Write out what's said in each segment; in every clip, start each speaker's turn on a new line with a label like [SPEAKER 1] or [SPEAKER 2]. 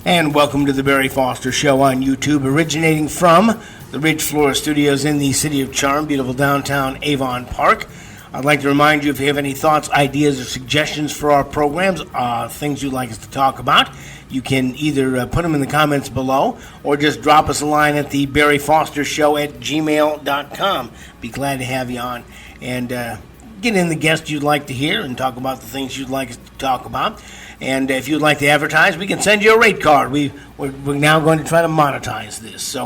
[SPEAKER 1] And welcome to the Barry Foster Show on YouTube, originating from the Ridge Flora Studios in the City of Charm, beautiful downtown Avon Park. I'd like to remind you, if you have any thoughts, ideas, or suggestions for our programs, things you'd like us to talk about, you can either put them in the comments below or just drop us a line at the Barry Foster Show at gmail.com. Be glad to have you on and get in the guests you'd like to hear and talk about the things you'd like us to talk about. And if you'd like to advertise, we can send you a rate card. We're now going to try to monetize this.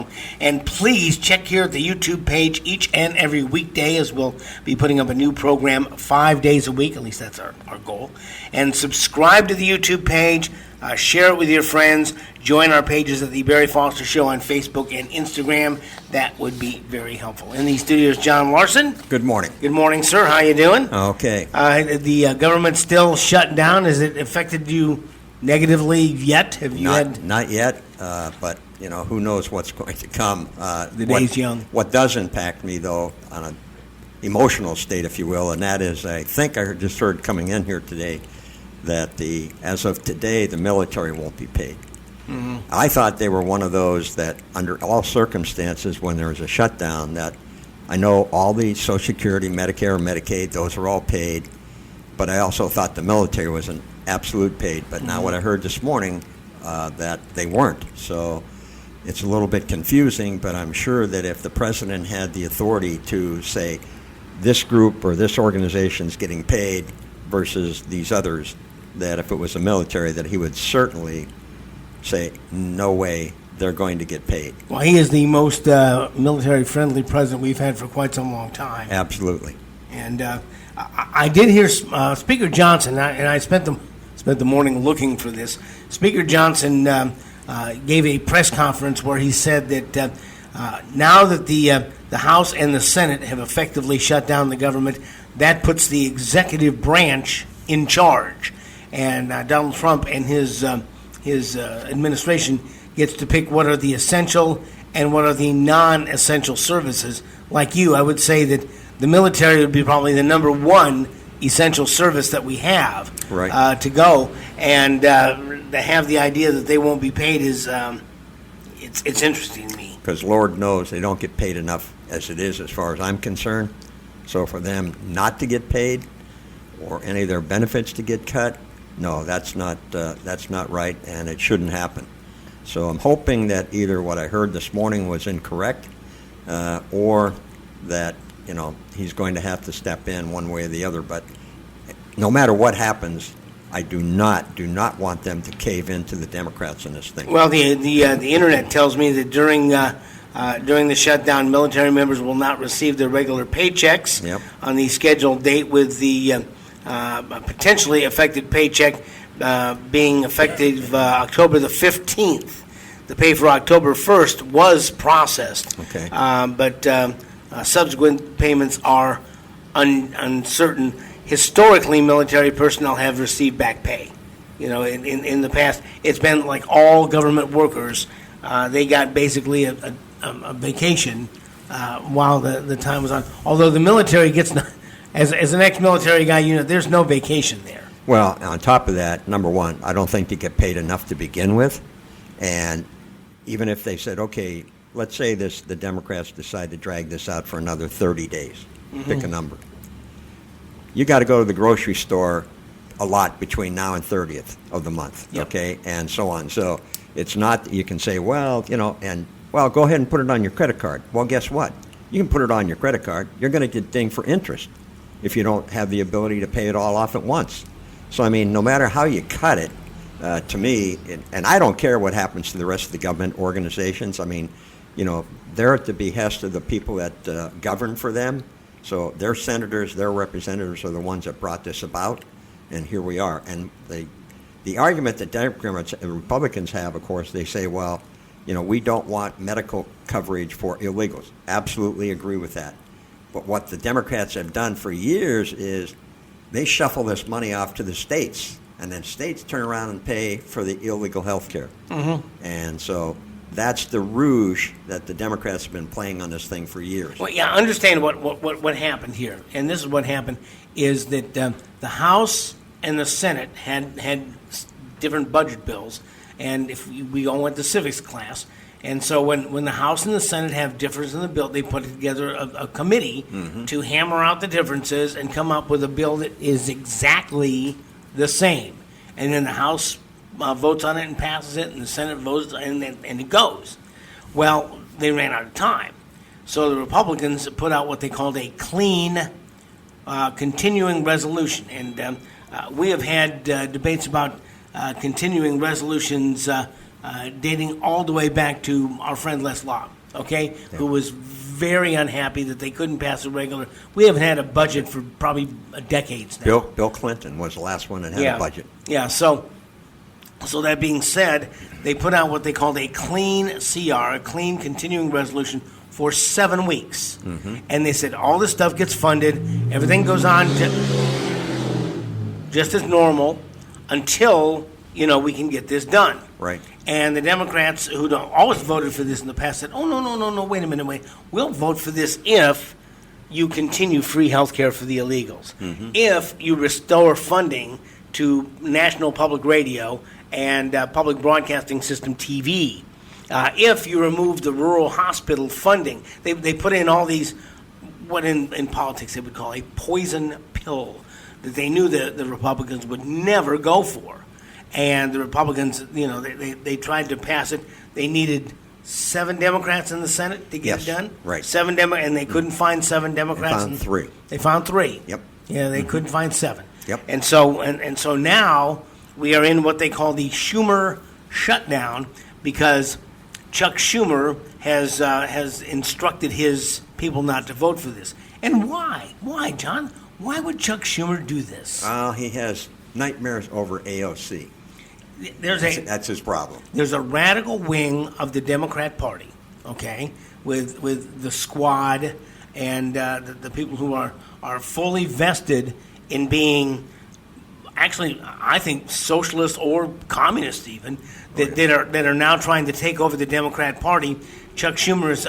[SPEAKER 1] And please check here at the YouTube page each and every weekday, as we'll be putting up a new program 5 days a week. At least that's our goal. And subscribe to the YouTube page. Share it with your friends. Join our pages at the Barry Foster Show on Facebook and Instagram. That would be very helpful. In the studios, John Larsen.
[SPEAKER 2] Good morning.
[SPEAKER 1] Good morning, sir. How you doing?
[SPEAKER 2] Okay.
[SPEAKER 1] The government's still shut down. Has it affected you negatively yet? Have you
[SPEAKER 2] Not yet, but who knows what's going to come.
[SPEAKER 1] The day's young.
[SPEAKER 2] What does impact me, though, on an emotional state, if you will, and that is, I think I just heard coming in here today that as of today, the military won't be paid. Mm-hmm. I thought they were one of those that, under all circumstances, when there was a shutdown, that I know all the Social Security, Medicare, Medicaid, those are all paid, but I also thought the military was an absolute paid. But now what I heard this morning, that they weren't. So it's a little bit confusing, but I'm sure that if the president had the authority to say this group or this organization's getting paid versus these others, that if it was the military, that he would certainly say, no way, they're going to get paid.
[SPEAKER 1] Well, he is the most military-friendly president we've had for quite some long time.
[SPEAKER 2] Absolutely.
[SPEAKER 1] And I did hear Speaker Johnson, and I spent the morning looking for this. Speaker Johnson gave a press conference where he said that now that the House and the Senate have effectively shut down the government, that puts the executive branch in charge. And Donald Trump and his administration gets to pick what are the essential and what are the non-essential services. Like you, I would say that the military would be probably the number one essential service that we have to go. And to have the idea that they won't be paid is it's interesting to me.
[SPEAKER 2] Because Lord knows they don't get paid enough as it is, as far as I'm concerned. So for them not to get paid or any of their benefits to get cut, no, that's not right, and it shouldn't happen. So I'm hoping that either what I heard this morning was incorrect, or that he's going to have to step in one way or the other. But no matter what happens, I do not want them to cave into the Democrats in this thing.
[SPEAKER 1] Well, the internet tells me that during the shutdown, military members will not receive their regular paychecks on the scheduled date, with the potentially affected paycheck being effective October the 15th. The pay for October 1st was processed, but subsequent payments are uncertain. Historically, military personnel have received back pay. In the past, it's been like all government workers. They got basically a vacation while the time was on. Although the military gets, as an ex-military guy, there's no vacation there.
[SPEAKER 2] Well, on top of that, number one, I don't think they get paid enough to begin with. And even if they said, okay, let's say the Democrats decide to drag this out for another 30 days, pick a number. You got to go to the grocery store a lot between now and 30th of the month, okay, and so on. So it's not that you can say, well, go ahead and put it on your credit card. Well, guess what? You can put it on your credit card. You're going to get dinged for interest if you don't have the ability to pay it all off at once. So, I mean, no matter how you cut it, to me, and I don't care what happens to the rest of the government organizations. I mean, they're at the behest of the people that govern for them. So their senators, their representatives are the ones that brought this about, and here we are. And the argument that Democrats and Republicans have, of course, they say, well, we don't want medical coverage for illegals. Absolutely agree with that. But what the Democrats have done for years is they shuffle this money off to the states, and then states turn around and pay for the illegal health care. And so that's the rouge that the Democrats have been playing on this thing for years.
[SPEAKER 1] Well, yeah, understand what happened here. And this is what happened, is that the House and the Senate had different budget bills, And if we all went to civics class. And so when the House and the Senate have differences in the bill, they put together a committee to hammer out the differences and come up with a bill that is exactly the same. And then the House votes on it and passes it, and the Senate votes, and it goes. Well, they ran out of time. So the Republicans put out what they called a clean continuing resolution. And we have had debates about continuing resolutions dating all the way back to our friend Les Law, okay, who was very unhappy that they couldn't pass a regular. We haven't had a budget for probably decades now.
[SPEAKER 2] Bill Clinton was the last one that had a budget.
[SPEAKER 1] Yeah, so that being said, they put out what they called a clean CR, a clean continuing resolution, for 7 weeks. And they said all this stuff gets funded, everything goes on just as normal until, we can get this done.
[SPEAKER 2] Right.
[SPEAKER 1] And the Democrats, who always voted for this in the past, said, oh, no, wait a minute. We'll vote for this if you continue free health care for the illegals, if you restore funding to National Public Radio and Public Broadcasting System TV, if you remove the rural hospital funding. They put in all these, what in politics they would call a poison pill that they knew that the Republicans would never go for. And the Republicans, they tried to pass it. They needed 7 Democrats in the Senate to get it done.
[SPEAKER 2] Right.
[SPEAKER 1] 7 and they couldn't find 7 Democrats.
[SPEAKER 2] They found 3.
[SPEAKER 1] They found 3.
[SPEAKER 2] Yep.
[SPEAKER 1] Yeah, they couldn't find 7.
[SPEAKER 2] Yep.
[SPEAKER 1] And so now we are in what they call the Schumer shutdown, because Chuck Schumer has instructed his people not to vote for this. And why? Why, John? Why would Chuck Schumer do this?
[SPEAKER 2] He has nightmares over AOC. That's his problem.
[SPEAKER 1] There's a radical wing of the Democrat Party, okay, with the squad and the people who are fully vested in being, actually, I think, socialist or communist even, that are now trying to take over the Democrat Party. Chuck Schumer is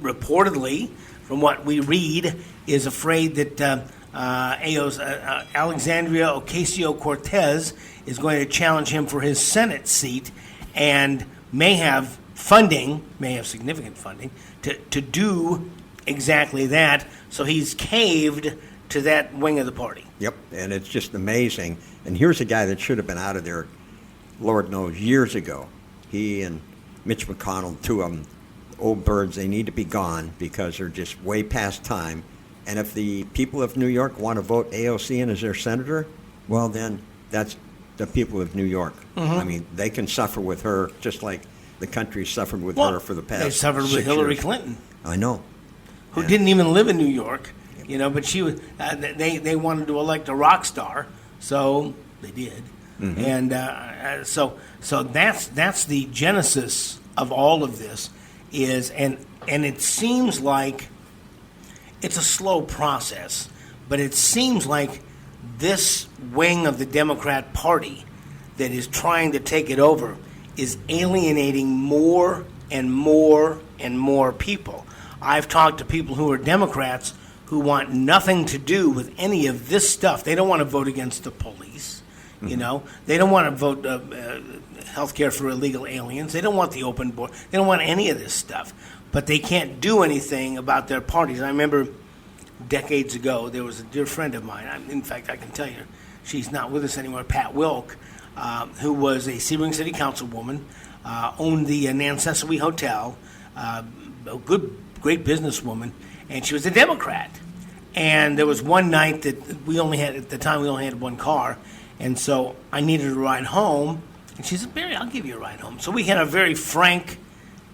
[SPEAKER 1] reportedly, from what we read, is afraid that Alexandria Ocasio-Cortez is going to challenge him for his Senate seat, and may have significant funding, to do exactly that. So he's caved to that wing of the party.
[SPEAKER 2] Yep, and it's just amazing. And here's a guy that should have been out of there, Lord knows, years ago. He and Mitch McConnell, 2 of them, old birds, they need to be gone because they're just way past time. And if the people of New York want to vote AOC in as their senator, well, then that's the people of New York. I mean, they can suffer with her just like the country suffered with her for the past 6 years.
[SPEAKER 1] They suffered with Hillary Clinton.
[SPEAKER 2] I know.
[SPEAKER 1] Who didn't even live in New York, but she was. They wanted to elect a rock star, so they did. And so that's the genesis of all of this and it seems like it's a slow process, but it seems like this wing of the Democrat Party that is trying to take it over is alienating more and more and more people. I've talked to people who are Democrats who want nothing to do with any of this stuff. They don't want to vote against the police. They don't want to vote health care for illegal aliens. They don't want the open border. They don't want any of this stuff. But they can't do anything about their parties. I remember decades ago, there was a dear friend of mine. In fact, I can tell you, she's not with us anymore, Pat Wilk, who was a Sebring City Councilwoman, owned the Nansesewee Hotel, a great businesswoman, and she was a Democrat. And there was one night that we only had 1 car, and so I needed a ride home. And she said, Barry, I'll give you a ride home. So we had a very frank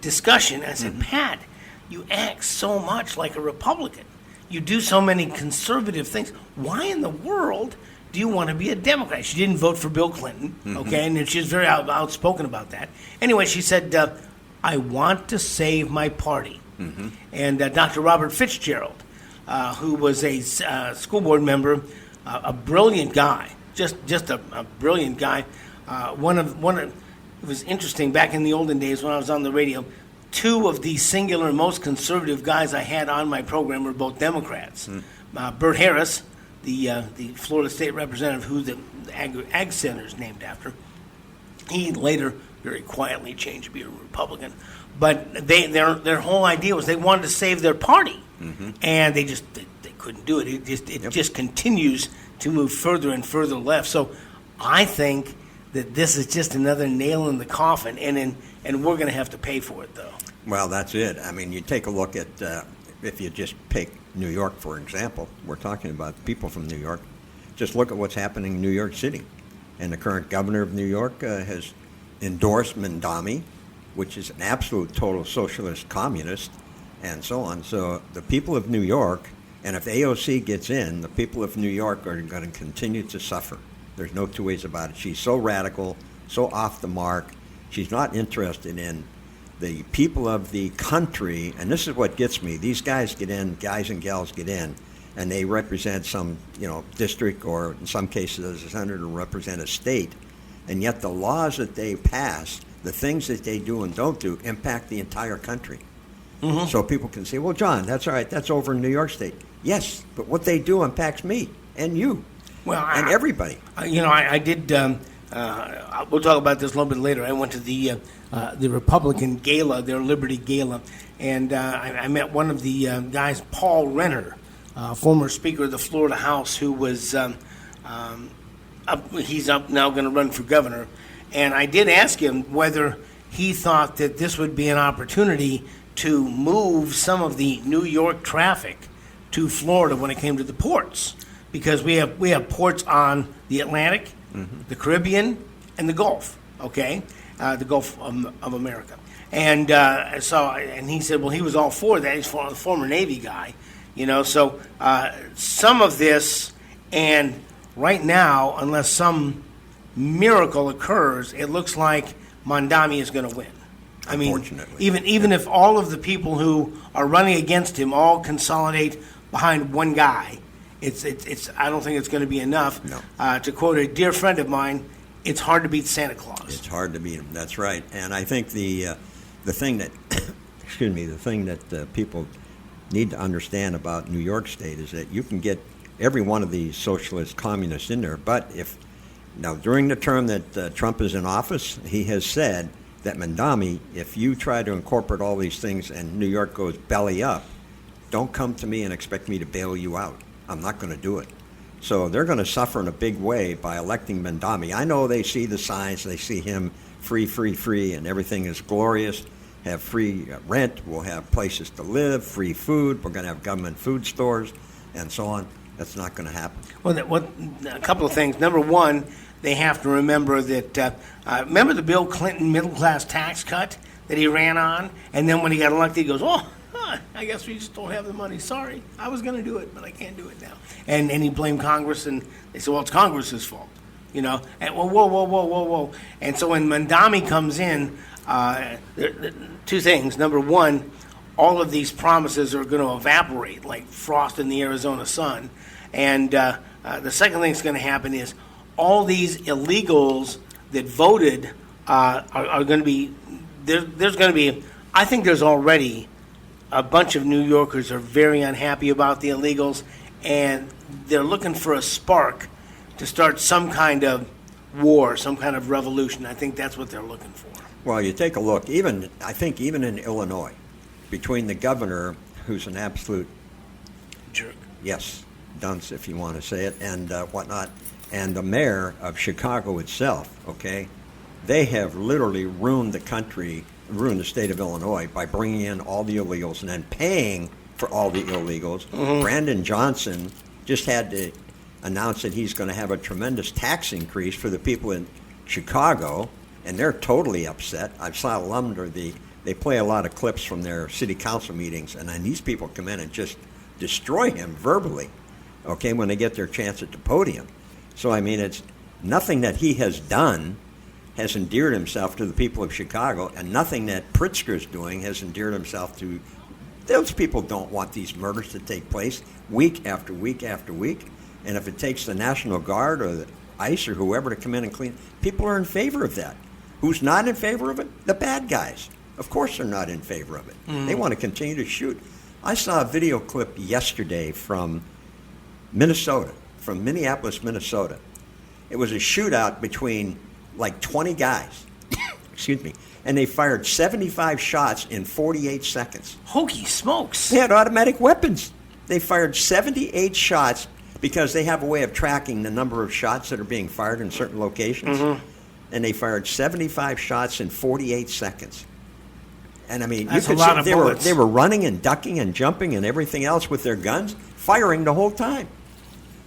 [SPEAKER 1] discussion. I said, Pat, you act so much like a Republican. You do so many conservative things. Why in the world do you want to be a Democrat? She didn't vote for Bill Clinton, okay? And she was very outspoken about that. Anyway, she said, I want to save my party. And Dr. Robert Fitzgerald, who was a school board member, a brilliant guy, just a brilliant guy. It was interesting back in the olden days when I was on the radio. 2 of the singular most conservative guys I had on my program were both Democrats. Bert Harris, the Florida State representative, who the Ag Center is named after, He later very quietly changed to be a Republican. But their whole idea was they wanted to save their party, and they couldn't do it. It just continues to move further and further left. So I think that this is just another nail in the coffin, and we're going to have to pay for it, though.
[SPEAKER 2] Well, that's it. I mean, you take a look at, if you just pick New York, for example, we're talking about people from New York. Just look at what's happening in New York City. And the current governor of New York has endorsed Mandami, which is an absolute total socialist communist, and so on. So the people of New York, and if AOC gets in, the people of New York are going to continue to suffer. There's no two ways about it. She's so radical, so off the mark. She's not interested in the people of the country, and this is what gets me. These guys get in, guys and gals get in, and they represent some, district, or in some cases as a senator represent a state, and yet the laws that they pass, the things that they do and don't do, impact the entire country. So people can say, well, John, that's all right, that's over in New York State. Yes, but what they do impacts me and you and everybody.
[SPEAKER 1] I did, we'll talk about this a little bit later. I went to the Republican Gala, their Liberty Gala, and I met one of the guys, Paul Renner, former Speaker of the Florida House, who was, he's up now going to run for governor. And I did ask him whether he thought that this would be an opportunity to move some of the New York traffic to Florida when it came to the ports, because we have ports on the Atlantic, the Caribbean, and the Gulf. Okay, the Gulf of America, and he said, well, he was all for that. He's a former Navy guy, So some of this, and right now, unless some miracle occurs, it looks like Mandami is going to win. I mean, even if all of the people who are running against him all consolidate behind one guy, it's I don't think it's going to be enough.
[SPEAKER 2] No.
[SPEAKER 1] To quote a dear friend of mine, it's hard to beat Santa Claus.
[SPEAKER 2] It's hard to beat him. That's right. And I think the thing that the thing that people need to understand about New York State is that you can get every one of these socialist communists in there, but during the term that Trump is in office, he has said that Mandami, if you try to incorporate all these things and New York goes belly up, don't come to me and expect me to bail you out. I'm not going to do it. So they're going to suffer in a big way by electing Mandami. I know they see the signs, they see him free, free, free, and everything is glorious. Have free rent, we'll have places to live, free food, we're going to have government food stores, and so on. That's not going to happen.
[SPEAKER 1] Well, a couple of things. Number one, they have to remember that, remember the Bill Clinton middle-class tax cut that he ran on? And then when he got elected, he goes, I guess we just don't have the money. Sorry, I was going to do it, but I can't do it now. And he blamed Congress, and they said, well, it's Congress's fault. And whoa. And so when Mandami comes in, two things. Number one, all of these promises are going to evaporate like frost in the Arizona sun. And the second thing that's going to happen is all these illegals that voted are going to be, there's going to be, I think there's already a bunch of New Yorkers are very unhappy about the illegals, and they're looking for a spark to start some kind of war, some kind of revolution. I think that's what they're looking for.
[SPEAKER 2] Well, you take a look, I think even in Illinois, between the governor, who's an absolute
[SPEAKER 1] jerk.
[SPEAKER 2] Yes, dunce, if you want to say it, and whatnot, and the mayor of Chicago itself, okay, they have literally ruined the country, ruined the state of Illinois by bringing in all the illegals and then paying for all the illegals. Brandon Johnson just had to announce that he's going to have a tremendous tax increase for the people in Chicago, and they're totally upset. I saw they play a lot of clips from their city council meetings, and then these people come in and just destroy him verbally, okay, when they get their chance at the podium. So, I mean, it's nothing that he has done has endeared himself to the people of Chicago, and nothing that Pritzker's doing has endeared himself to. Those people don't want these murders to take place week after week after week. And if it takes the National Guard or the ICE or whoever to come in and clean, people are in favor of that. Who's not in favor of it? The bad guys. Of course they're not in favor of it. They want to continue to shoot. I saw a video clip yesterday from Minnesota, from Minneapolis, Minnesota. It was a shootout between like 20 guys, excuse me, and they fired 75 shots in 48 seconds.
[SPEAKER 1] Hokey smokes.
[SPEAKER 2] They had automatic weapons. They fired 78 shots because they have a way of tracking the number of shots that are being fired in certain locations.
[SPEAKER 1] Mm-hmm.
[SPEAKER 2] And they fired 75 shots in 48 seconds. And I mean,
[SPEAKER 1] That's
[SPEAKER 2] you could
[SPEAKER 1] a lot
[SPEAKER 2] see
[SPEAKER 1] of
[SPEAKER 2] they
[SPEAKER 1] bullets.
[SPEAKER 2] were running and ducking and jumping and everything else with their guns, firing the whole time.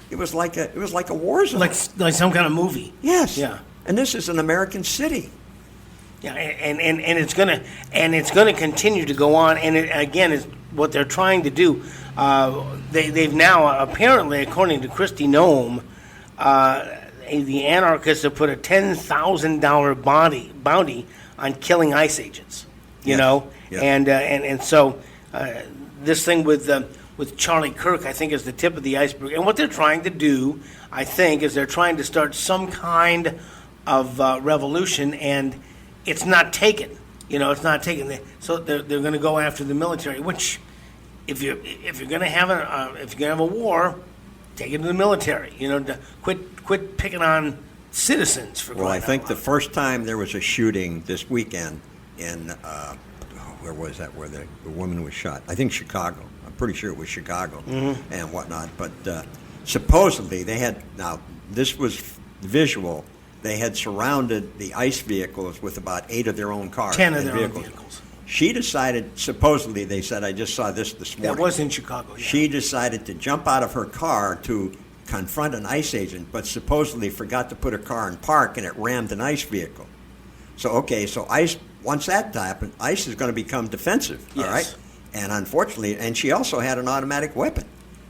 [SPEAKER 2] It was like a war zone.
[SPEAKER 1] Like some kind of movie.
[SPEAKER 2] Yes.
[SPEAKER 1] Yeah.
[SPEAKER 2] And this is an American city.
[SPEAKER 1] Yeah, and it's gonna continue to go on. And it, again, is what they're trying to do. They've now apparently, according to Kristi Noem, the anarchists have put a $10,000 bounty on killing ICE agents. You
[SPEAKER 2] Yes.
[SPEAKER 1] know,
[SPEAKER 2] Yeah.
[SPEAKER 1] and so this thing with Charlie Kirk, I think, is the tip of the iceberg. And what they're trying to do, I think, is they're trying to start some kind of revolution, and it's not taken. You know, it's not taken. So they're going to go after the military. Which, if you're going to have a war, take it to the military. You know, quit picking on citizens for.
[SPEAKER 2] Well, I
[SPEAKER 1] crying out
[SPEAKER 2] think the
[SPEAKER 1] loud.
[SPEAKER 2] first time there was a shooting this weekend in, where was that, where the woman was shot? I think Chicago. I'm pretty sure it was Chicago and whatnot. But supposedly they had, now this was visual, they had surrounded the ICE vehicles with about 8 of their own cars.
[SPEAKER 1] 10 of
[SPEAKER 2] and
[SPEAKER 1] their own vehicles.
[SPEAKER 2] She decided, supposedly they said, I just saw this morning.
[SPEAKER 1] That was in Chicago. Yeah.
[SPEAKER 2] She decided to jump out of her car to confront an ICE agent, but supposedly forgot to put her car in park, and it rammed an ICE vehicle. So ICE, once that happened, ICE is going to become defensive,
[SPEAKER 1] Yes.
[SPEAKER 2] all right? And unfortunately, and she also had an automatic weapon,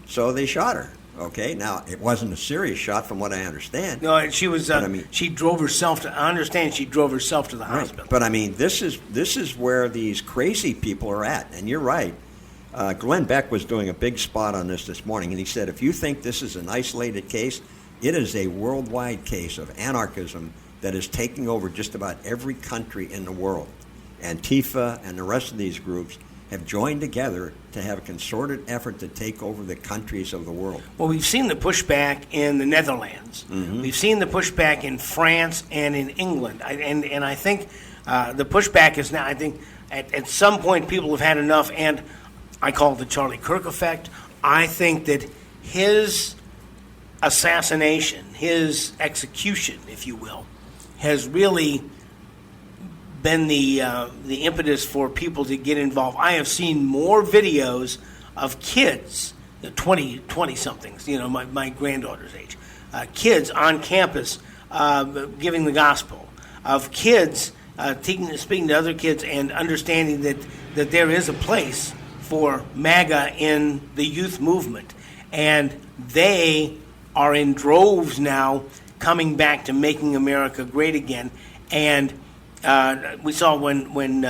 [SPEAKER 2] so they shot her. Okay, now it wasn't a serious shot, from what I understand.
[SPEAKER 1] No, she was.
[SPEAKER 2] But, I mean-
[SPEAKER 1] she drove herself to. I understand she drove herself to the
[SPEAKER 2] Right.
[SPEAKER 1] hospital.
[SPEAKER 2] But I mean, this is where these crazy people are at, and you're right. Glenn Beck was doing a big spot on this morning, and he said, if you think this is an isolated case, it is a worldwide case of anarchism that is taking over just about every country in the world. Antifa and the rest of these groups have joined together to have a concerted effort to take over the countries of the world.
[SPEAKER 1] Well, we've seen the pushback in the Netherlands.
[SPEAKER 2] Mm-hmm.
[SPEAKER 1] We've seen the pushback in France and in England. And I think the pushback is now, I think, at some point people have had enough, and I call it the Charlie Kirk effect. I think that his assassination, his execution, if you will, has really been the impetus for people to get involved. I have seen more videos of kids, 20-somethings, you know, my granddaughter's age, kids on campus giving the gospel, of kids speaking to other kids and understanding that there is a place for MAGA in the youth movement. And they are in droves now coming back to making America great again. And we saw when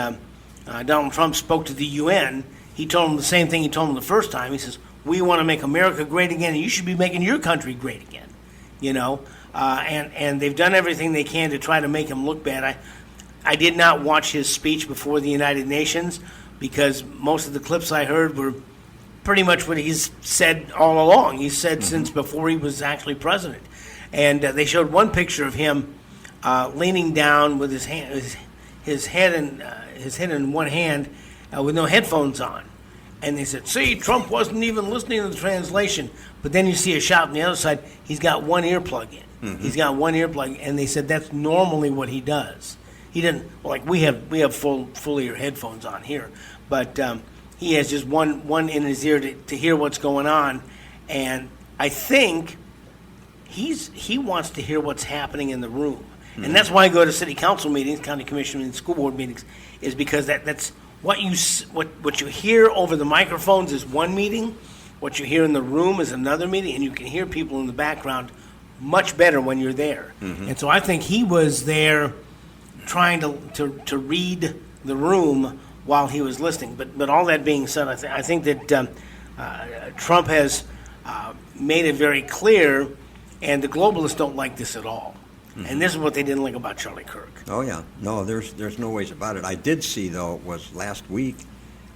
[SPEAKER 1] Donald Trump spoke to the UN, he told them the same thing he told them the first time. He says, we want to make America great again, and you should be making your country great again. You know, and they've done everything they can to try to make him look bad. I did not watch his speech before the United Nations because most of the clips I heard were pretty much what he's said all along. He's said since before he was actually president. And they showed one picture of him leaning down with his head in one hand with no headphones on. And they said, see, Trump wasn't even listening to the translation. But then you see a shot on the other side, he's got one earplug in. He's got one earplug, and they said that's normally what he does. He didn't, like we have full ear headphones on here, but he has just one in his ear to hear what's going on. And I think he wants to hear what's happening in the room. And that's why I go to city council meetings, county commission meetings, school board meetings, is because that's what you hear over the microphones is one meeting, what you hear in the room is another meeting, and you can hear people in the background much better when you're there. And so I think he was there trying to read the room while he was listening. But all that being said, I think that Trump has made it very clear, and the globalists don't like this at all. And this is what they didn't like about Charlie Kirk.
[SPEAKER 2] Oh, yeah. No, there's no ways about it. I did see, though, it was last week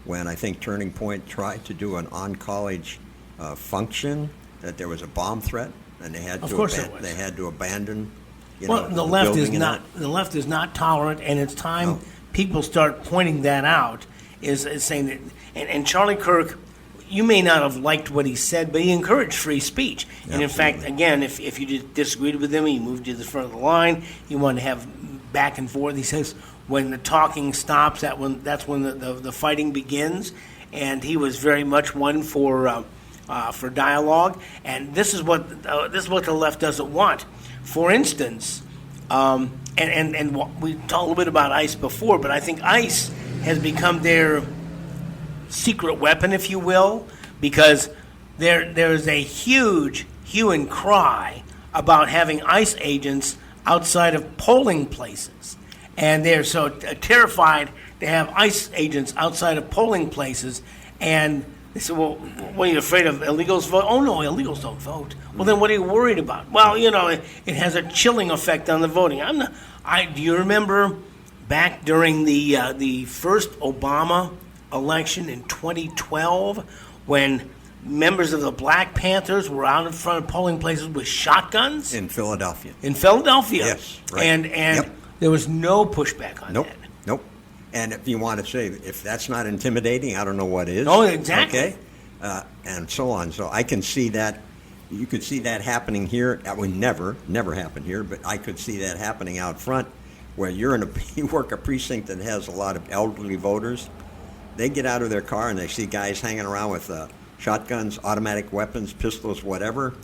[SPEAKER 2] when I think Turning Point tried to do an on-college function, that there was a bomb threat, and they had
[SPEAKER 1] Of
[SPEAKER 2] to
[SPEAKER 1] course there was.
[SPEAKER 2] they had to abandon
[SPEAKER 1] Well, the left is not tolerant, and it's time people start pointing that out. Is saying that, and Charlie Kirk, you may not have liked what he said, but he encouraged free speech. Absolutely. And in fact, again, if you disagreed with him, he moved you to the front of the line. You wanted to have back and forth. He says when the talking stops, that's when the fighting begins. And he was very much one for dialogue. And this is what the left doesn't want. For instance, and we talked a little bit about ICE before, but I think ICE has become their secret weapon, if you will, because there is a huge hue and cry about having ICE agents outside of polling places. And they're so terrified to have ICE agents outside of polling places. And they said, well, what are you afraid of? Illegals vote? Oh, no, illegals don't vote. Well, then what are you worried about? Well, it has a chilling effect on the voting. Do you remember back during the first Obama election in 2012 when members of the Black Panthers were out in front of polling places with shotguns?
[SPEAKER 2] In Philadelphia.
[SPEAKER 1] Yes, right. And
[SPEAKER 2] Yep.
[SPEAKER 1] There was no pushback on that.
[SPEAKER 2] Nope. And if you want to say, if that's not intimidating, I don't know what is.
[SPEAKER 1] Oh, exactly.
[SPEAKER 2] Okay? And so on. So I can see that. You could see that happening here. That would never happen here, but I could see that happening out front where you work a precinct that has a lot of elderly voters. They get out of their car and they see guys hanging around with shotguns, automatic weapons, pistols, whatever.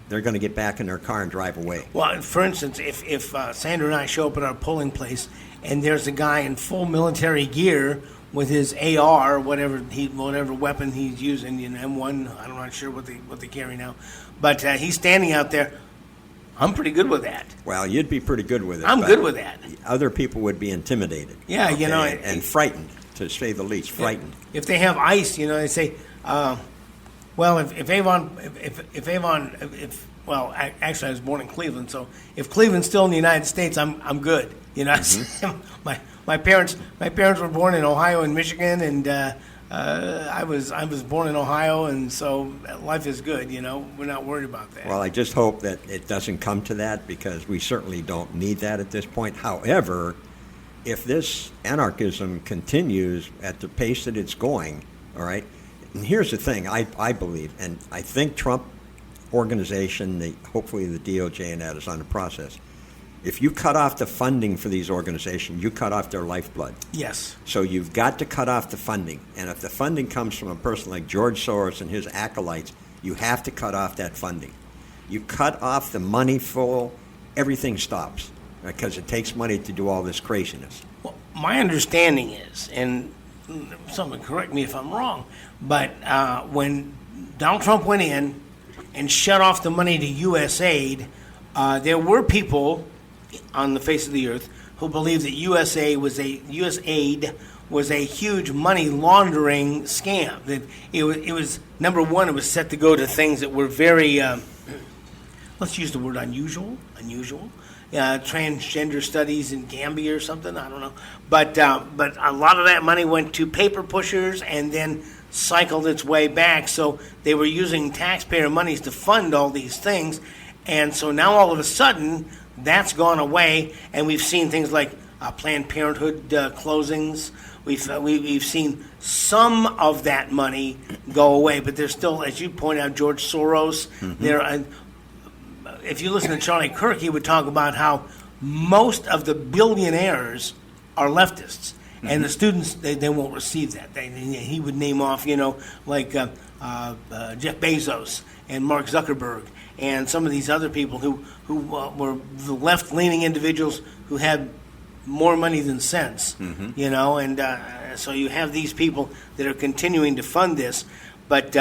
[SPEAKER 2] They're going to get back in their car and drive away.
[SPEAKER 1] Well, for instance, if Sandra and I show up at our polling place and there's a guy in full military gear with his AR, whatever weapon he's using, M1, I'm not sure what they carry now, but he's standing out there, I'm pretty good with that.
[SPEAKER 2] Well, you'd be pretty good with it.
[SPEAKER 1] I'm good with that.
[SPEAKER 2] Other people would be intimidated.
[SPEAKER 1] Yeah,
[SPEAKER 2] okay? And frightened, to say the least, frightened.
[SPEAKER 1] If they have ICE, they say, well, actually, I was born in Cleveland, so if Cleveland's still in the United States, I'm good. Mm-hmm. my parents were born in Ohio and Michigan, and I was born in Ohio, and so life is good. We're not worried about that.
[SPEAKER 2] Well, I just hope that it doesn't come to that because we certainly don't need that at this point. However, if this anarchism continues at the pace that it's going, all right. And here's the thing, I believe, and I think Trump organization, hopefully the DOJ and that is on the process. If you cut off the funding for these organizations, you cut off their lifeblood.
[SPEAKER 1] Yes.
[SPEAKER 2] So you've got to cut off the funding. And if the funding comes from a person like George Soros and his acolytes, you have to cut off that funding. You cut off the money flow, everything stops because it takes money to do all this craziness.
[SPEAKER 1] Well, my understanding is, and someone correct me if I'm wrong, but when Donald Trump went in and shut off the money to USAID, there were people on the face of the earth who believed that USAID was a huge money laundering scam. That it was number one, it was set to go to things that were very, let's use the word unusual. Transgender studies in Gambia or something, I don't know. But a lot of that money went to paper pushers and then cycled its way back. So they were using taxpayer monies to fund all these things. And so now all of a sudden, that's gone away. And we've seen things like Planned Parenthood closings. We've seen some of that money go away. But there's still, as you point out, George Soros, mm-hmm. If you listen to Charlie Kirk, he would talk about how most of the billionaires are leftists, mm-hmm. and the students they won't receive that. He would name off, like Jeff Bezos and Mark Zuckerberg and some of these other people who were the left-leaning individuals who had more money than sense, mm-hmm. And so you have these people that are continuing to fund this, but.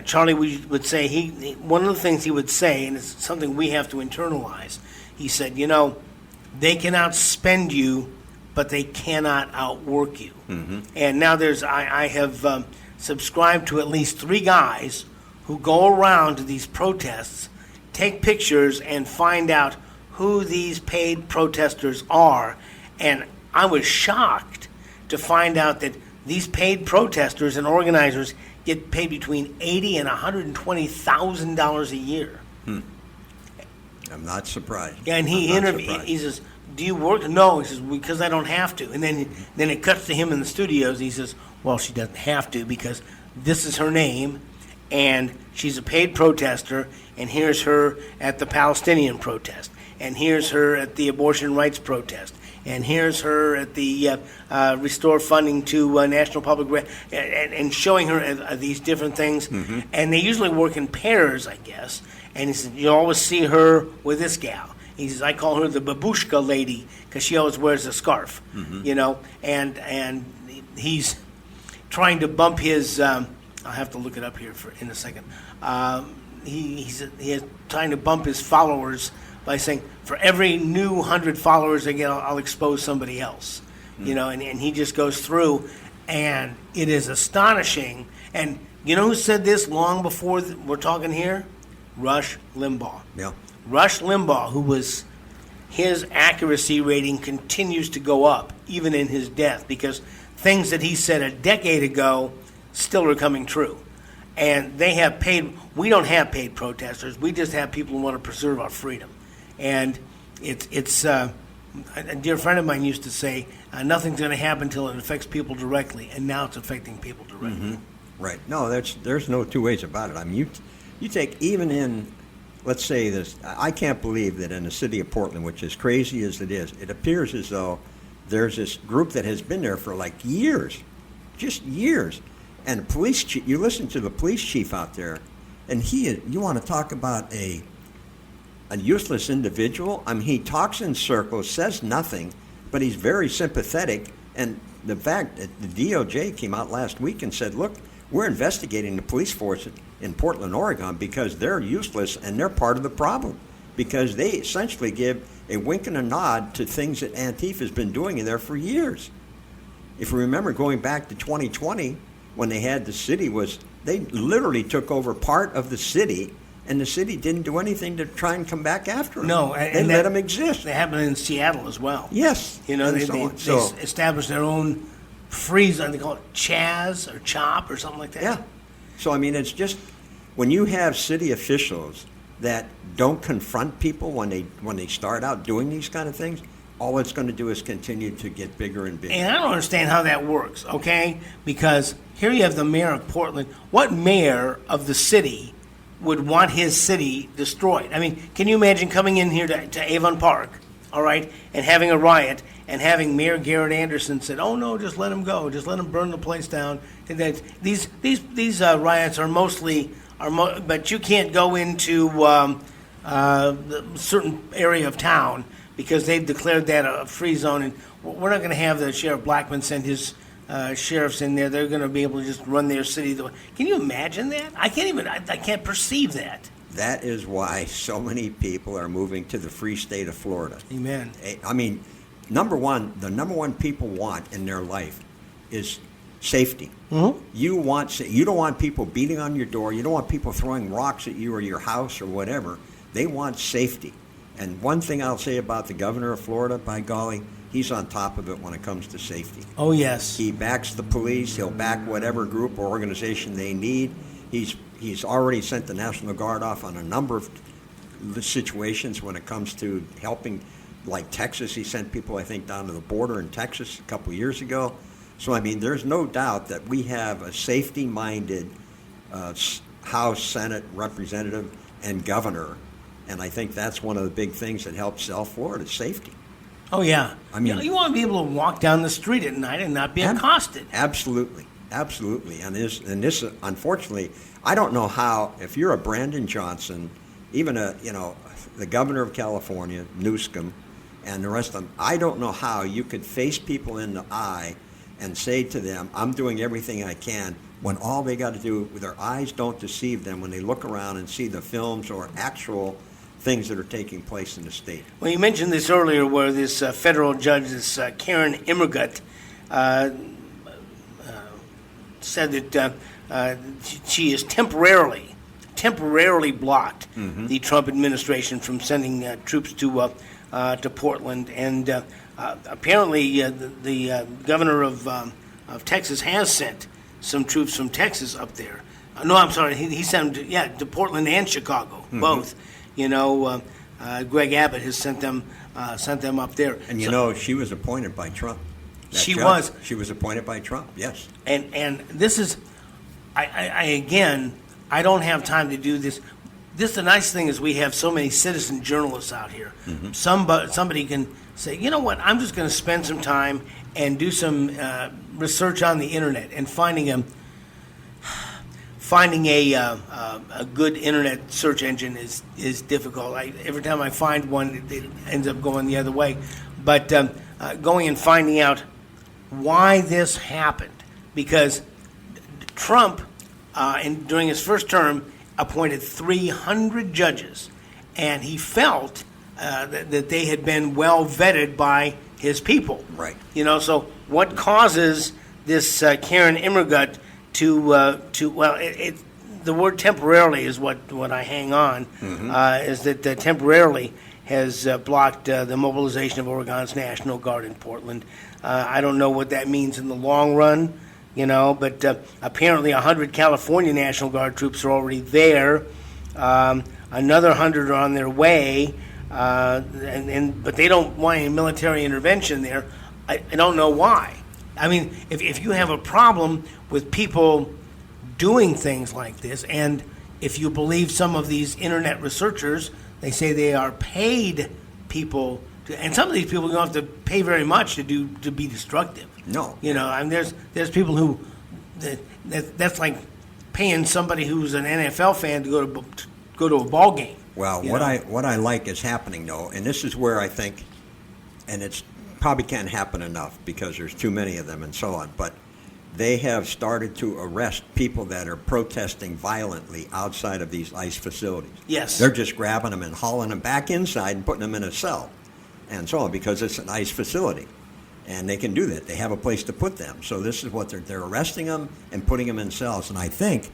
[SPEAKER 1] Charlie would say, one of the things he would say, and it's something we have to internalize, he said, they can outspend you, but they cannot outwork you. Mm-hmm. And now I have subscribed to at least 3 guys who go around to these protests, take pictures, and find out who these paid protesters are. And I was shocked to find out that these paid protesters and organizers get paid between $80,000 and $120,000 a year.
[SPEAKER 2] I'm not surprised.
[SPEAKER 1] Yeah, and he interviewed. He says, "Do you work?" No, he says, "Because I don't have to." And then it cuts to him in the studios. He says, "Well, she doesn't have to because this is her name, and she's a paid protester. And here's her at the Palestinian protest, and here's her at the abortion rights protest, and here's her at the restore funding to National Public and showing her these different things.
[SPEAKER 2] Mm-hmm.
[SPEAKER 1] And they usually work in pairs, I guess. And he said, you always see her with this gal. He says, I call her the babushka lady because she always wears a scarf,
[SPEAKER 2] Mm-hmm.
[SPEAKER 1] And he's trying to bump his. I'll have to look it up here in a second. He's trying to bump his followers by saying, for every new 100 followers I get, I'll expose somebody else. And he just goes through, and it is astonishing. And you know who said this long before we're talking here? Rush Limbaugh.
[SPEAKER 2] Yeah.
[SPEAKER 1] Rush Limbaugh, his accuracy rating continues to go up, even in his death, because things that he said a decade ago still are coming true. And we don't have paid protesters. We just have people who want to preserve our freedom. And it's a dear friend of mine used to say, nothing's going to happen until it affects people directly, and now it's affecting people directly.
[SPEAKER 2] Mm-hmm. Right. No, there's no two ways about it. I mean, you take even in, let's say this, I can't believe that in the city of Portland, which is crazy as it is, it appears as though there's this group that has been there for like years, just years. And the police chief, you listen to the police chief out there, and you want to talk about a useless individual? I mean, he talks in circles, says nothing, but he's very sympathetic. And the fact that the DOJ came out last week and said, look, we're investigating the police force in Portland, Oregon, because they're useless and they're part of the problem, because they essentially give a wink and a nod to things that Antifa has been doing in there for years. If you remember going back to 2020, when they had the city, they literally took over part of the city, and the city didn't do anything to try and come back after them.
[SPEAKER 1] No,
[SPEAKER 2] they let them exist.
[SPEAKER 1] They happened in Seattle as well.
[SPEAKER 2] Yes.
[SPEAKER 1] They established their own free zone. They call it Chaz or Chop or something like that.
[SPEAKER 2] Yeah. So, I mean, it's just when you have city officials that don't confront people when they start out doing these kind of things, all it's going to do is continue to get bigger and bigger.
[SPEAKER 1] And I don't understand how that works, okay? Because here you have the mayor of Portland. What mayor of the city would want his city destroyed? I mean, can you imagine coming in here to Avon Park, all right, and having a riot and having Mayor Garrett Anderson said, "Oh no, just let him go, just let him burn the place down." And that these riots are but you can't go into a certain area of town because they've declared that a free zone, and we're not going to have the Sheriff Blackman send his sheriffs in there. They're going to be able to just run their city. Can you imagine that? I can't perceive that.
[SPEAKER 2] That is why so many people are moving to the free state of Florida.
[SPEAKER 1] Amen.
[SPEAKER 2] I mean, the number one people want in their life is safety.
[SPEAKER 1] Mm-hmm.
[SPEAKER 2] You don't want people beating on your door. You don't want people throwing rocks at you or your house or whatever. They want safety. And one thing I'll say about the governor of Florida, by golly, he's on top of it when it comes to safety.
[SPEAKER 1] Oh, yes.
[SPEAKER 2] He backs the police. He'll back whatever group or organization they need. He's already sent the National Guard off on a number of situations when it comes to helping, like Texas. He sent people, I think, down to the border in Texas a couple years ago. So, I mean, there's no doubt that we have a safety-minded House, Senate, Representative, and Governor. And I think that's one of the big things that helps sell Florida, safety.
[SPEAKER 1] Oh, yeah.
[SPEAKER 2] I mean,
[SPEAKER 1] you want to be able to walk down the street at night and not be accosted.
[SPEAKER 2] Absolutely. And this, unfortunately, I don't know how, if you're a Brandon Johnson, even the governor of California, Newsom, and the rest of them, I don't know how you could face people in the eye and say to them, I'm doing everything I can, when all they got to do, their eyes don't deceive them when they look around and see the films or actual things that are taking place in the state.
[SPEAKER 1] Well, you mentioned this earlier where this federal judge, this Karen Immergut, said that she has temporarily blocked the Trump administration from sending troops to Portland, and apparently the governor of Texas has sent some troops from Texas up there. No, I'm sorry, he sent them to Portland and Chicago, both. Greg Abbott has sent them up there.
[SPEAKER 2] And she was appointed by Trump. She was appointed by Trump. Yes.
[SPEAKER 1] And this is, I don't have time to do this. The nice thing is we have so many citizen journalists out here. Mm-hmm. Somebody can say, you know what, I'm just going to spend some time and do some research on the internet, and finding a good internet search engine is difficult. Every time I find one, it ends up going the other way. But going and finding out why this happened, because Trump, during his first term, appointed 300 judges, and he felt that they had been well vetted by his people.
[SPEAKER 2] Right.
[SPEAKER 1] So what causes this Karen Immergut the word temporarily is what I hang on, is that temporarily has blocked the mobilization of Oregon's National Guard in Portland. I don't know what that means in the long run, but apparently 100 California National Guard troops are already there. Another 100 are on their way, but they don't want any military intervention there. I don't know why. I mean, if you have a problem with people doing things like this, and if you believe some of these internet researchers, they say they are paid people and some of these people don't have to pay very much to be destructive.
[SPEAKER 2] No.
[SPEAKER 1] I mean, there's people who that's like paying somebody who's an NFL fan to go to a ball game.
[SPEAKER 2] Well, what I like is happening though, and this is where I think, and it's probably can't happen enough because there's too many of them and so on, but they have started to arrest people that are protesting violently outside of these ICE facilities.
[SPEAKER 1] Yes.
[SPEAKER 2] They're just grabbing them and hauling them back inside and putting them in a cell and so on because it's an ICE facility. And they can do that. They have a place to put them. So this is what they're arresting them and putting them in cells. And I think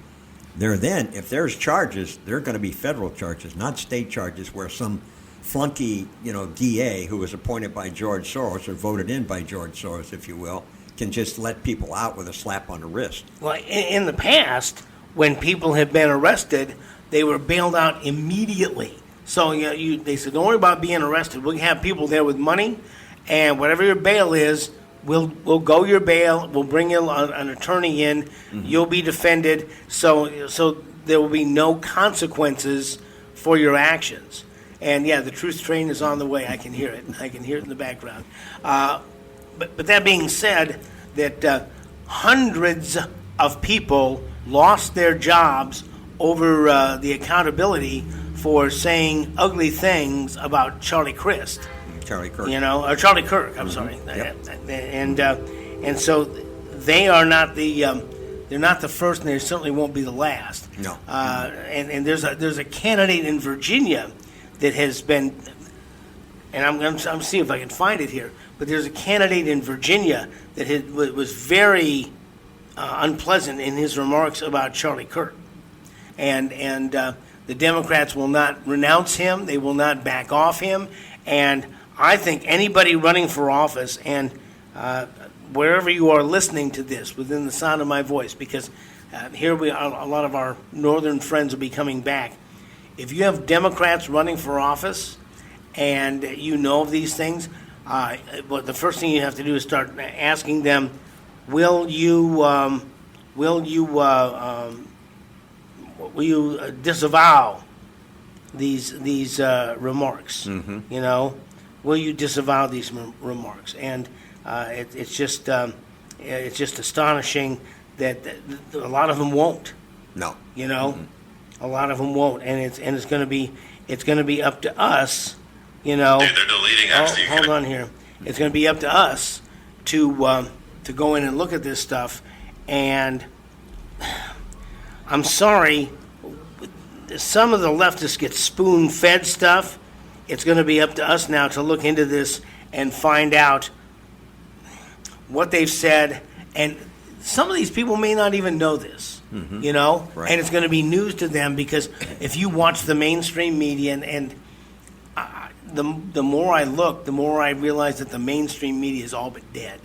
[SPEAKER 2] if there's charges, they're going to be federal charges, not state charges where some flunky, DA who was appointed by George Soros or voted in by George Soros, if you will, can just let people out with a slap on the wrist.
[SPEAKER 1] Well, in the past, when people had been arrested, they were bailed out immediately. So they said, don't worry about being arrested. We'll have people there with money, and whatever your bail is, we'll go your bail. We'll bring you an attorney in. Mm-hmm. You'll be defended. So there will be no consequences for your actions. And yeah, the truth train is on the way. I can hear it. I can hear it in the background. But that being said, that hundreds of people lost their jobs over the accountability for saying ugly things about Charlie Kirk.
[SPEAKER 2] Charlie Kirk.
[SPEAKER 1] Or Charlie Kirk. I'm sorry.
[SPEAKER 2] Yep.
[SPEAKER 1] And so they are not they're not the first, and they certainly won't be the last.
[SPEAKER 2] No.
[SPEAKER 1] And there's a candidate in Virginia that has been, and I'm seeing if I can find it here. But there's a candidate in Virginia that was very unpleasant in his remarks about Charlie Kirk, and the Democrats will not renounce him. They will not back off him. And I think anybody running for office, and wherever you are listening to this, within the sound of my voice, because here we are, a lot of our northern friends will be coming back. If you have Democrats running for office, and you know of these things. But the first thing you have to do is start asking them, will you disavow these remarks? Mm-hmm. Will you disavow these remarks? And it's just astonishing that a lot of them won't.
[SPEAKER 2] No.
[SPEAKER 1] Mm-hmm. A lot of them won't, and it's going to be up to us.
[SPEAKER 3] Dude, they're deleting actually.
[SPEAKER 1] Hold on here. It's going to be up to us to go in and look at this stuff. And I'm sorry, some of the leftists get spoon-fed stuff. It's going to be up to us now to look into this and find out what they've said. And some of these people may not even know this,
[SPEAKER 2] Right.
[SPEAKER 1] And it's going to be news to them because if you watch the mainstream media and the more I look, the more I realize that the mainstream media is all but dead,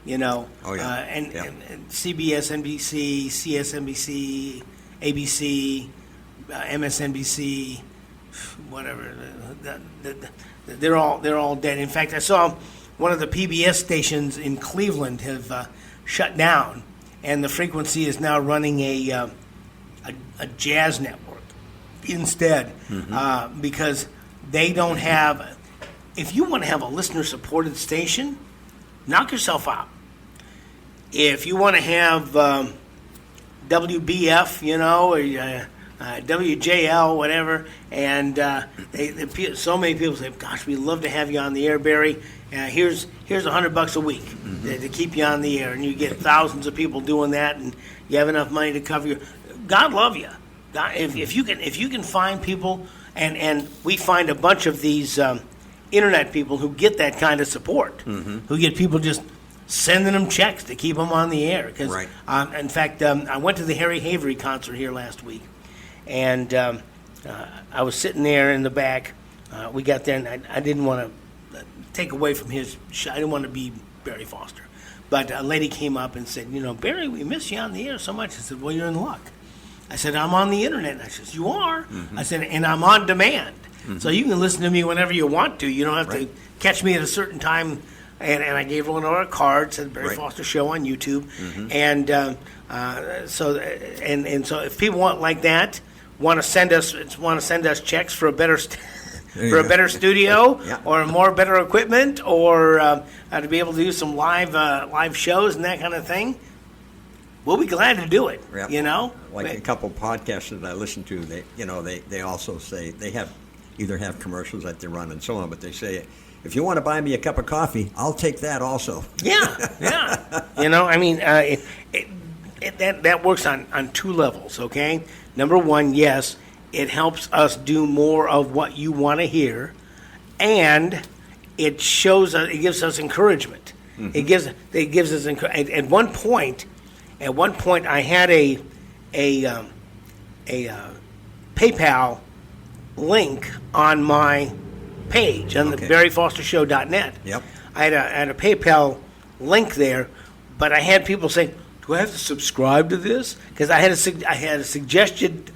[SPEAKER 2] Oh, yeah.
[SPEAKER 1] and CBS, NBC, CSNBC, ABC, MSNBC, whatever. They're all dead. In fact, I saw one of the PBS stations in Cleveland have shut down, and the frequency is now running a jazz network instead, because they don't have. If you want to have a listener-supported station, knock yourself out. If you want to have WBF, or WJL, whatever, and so many people say, "Gosh, we'd love to have you on the air, Barry. Here's $100 a week to keep you on the air," and you get thousands of people doing that, and you have enough money to cover your. God love you. God, if you can find people, and we find a bunch of these internet people who get that kind of support, who get people just sending them checks to keep them on the air. Because,
[SPEAKER 2] right.
[SPEAKER 1] In fact, I went to the Harry Havery concert here last week, and I was sitting there in the back. We got there, and I didn't want to take away from his show. I didn't want to be Barry Foster. But a lady came up and said, "Barry, we miss you on the air so much." I said, "Well, you're in luck." I said, "I'm on the internet." I said, "You are?" I said, "And I'm on demand. So you can listen to me whenever you want to. You don't have to catch me at a certain time." And I gave one of our cards, said Barry Foster Show on YouTube. And so if people want to send us checks for a better better studio or more better equipment, or to be able to do some live shows and that kind of thing, we'll be glad to do it.
[SPEAKER 2] Like a couple podcasts that I listen to, they also say they either have commercials that they run and so on, but they say, "If you want to buy me a cup of coffee, I'll take that also."
[SPEAKER 1] Yeah. That works on two levels, okay? Number one, yes, it helps us do more of what you want to hear, and it gives us encouragement. It gives us encouragement. At one point, I had a PayPal link on my page on the BarryFosterShow.net.
[SPEAKER 2] Yep.
[SPEAKER 1] I had a PayPal link there, but I had people saying, "Do I have to subscribe to this?" Because I had a suggested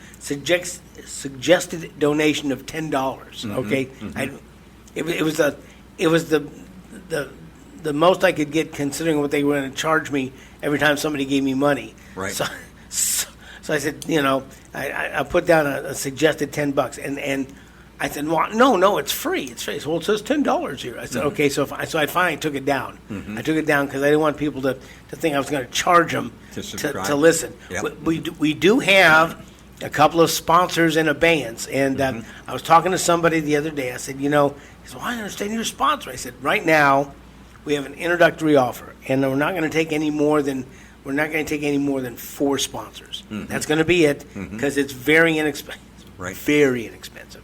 [SPEAKER 1] donation of $10. Okay, it was the most I could get, considering what they were going to charge me every time somebody gave me money.
[SPEAKER 2] Right.
[SPEAKER 1] So I said, I put down a suggested $10, and I said, "Well, no, it's free. It's free." So, "Well, it says $10 here." I said, "Okay." So I finally took it down. I took it down because I didn't want people to think I was going to charge them to listen.
[SPEAKER 2] Yep.
[SPEAKER 1] We do have a couple of sponsors in abeyance, and I was talking to somebody the other day. I said, he said, "Well, I understand you're a sponsor." I said, "Right now, we have an introductory offer, and we're not going to take any more than 4 sponsors. That's going to be it, because it's very inexpensive."
[SPEAKER 2] Right.
[SPEAKER 1] Very inexpensive.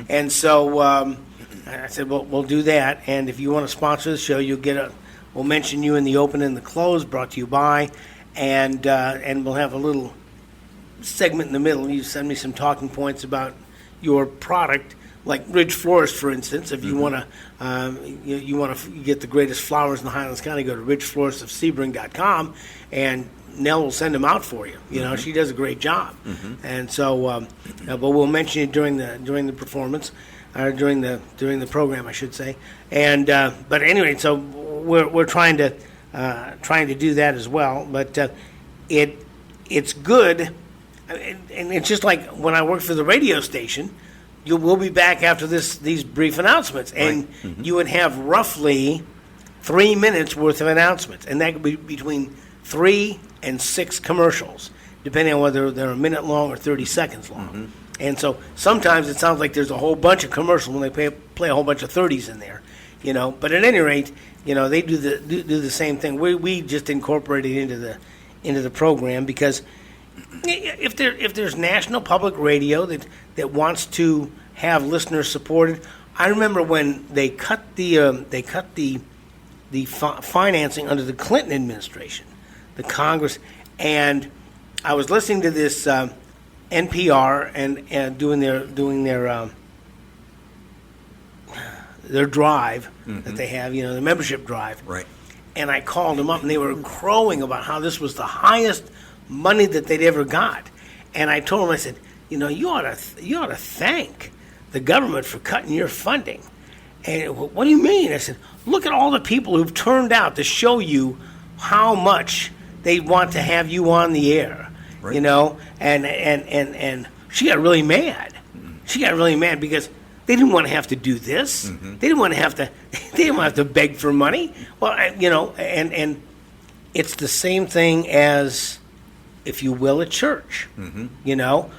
[SPEAKER 1] And so I said, "Well, we'll do that. And if you want to sponsor the show, we'll mention you in the open and the close, brought to you by, and we'll have a little segment in the middle. You send me some talking points about your product, like Ridge Florist, for instance. If you want to get the greatest flowers in the Highlands County, go to ridgefloristofsebring.com, and Nell will send them out for you. She does a great job. And so, but we'll mention it during the performance, or during the program, I should say. And but anyway, so we're trying to do that as well. But it's good, and it's just like when I worked for the radio station. We'll be back after these brief announcements, and you would have roughly 3 minutes worth of announcements, and that could be between 3 and 6 commercials, depending on whether they're a minute long or 30 seconds long. And so sometimes it sounds like there's a whole bunch of commercials when they play a whole bunch of 30s in there, But at any rate, they do the same thing. We just incorporate it into the program, because if there's national public radio that wants to have listeners supported. I remember when they cut the financing under the Clinton administration, the Congress, and I was listening to this NPR and doing their drive that they have, the membership drive.
[SPEAKER 2] Right.
[SPEAKER 1] And I called them up, and they were crowing about how this was the highest money that they'd ever got. And I told them, I said, you ought to thank the government for cutting your funding. And what do you mean? I said, look at all the people who've turned out to show you how much they want to have you on the air,
[SPEAKER 2] Right.
[SPEAKER 1] you know? And she got really mad. She got really mad because they didn't want to have to do this. They didn't want to have to. They didn't want to have to beg for money. Well, and it's the same thing as, if you will, a church. You know,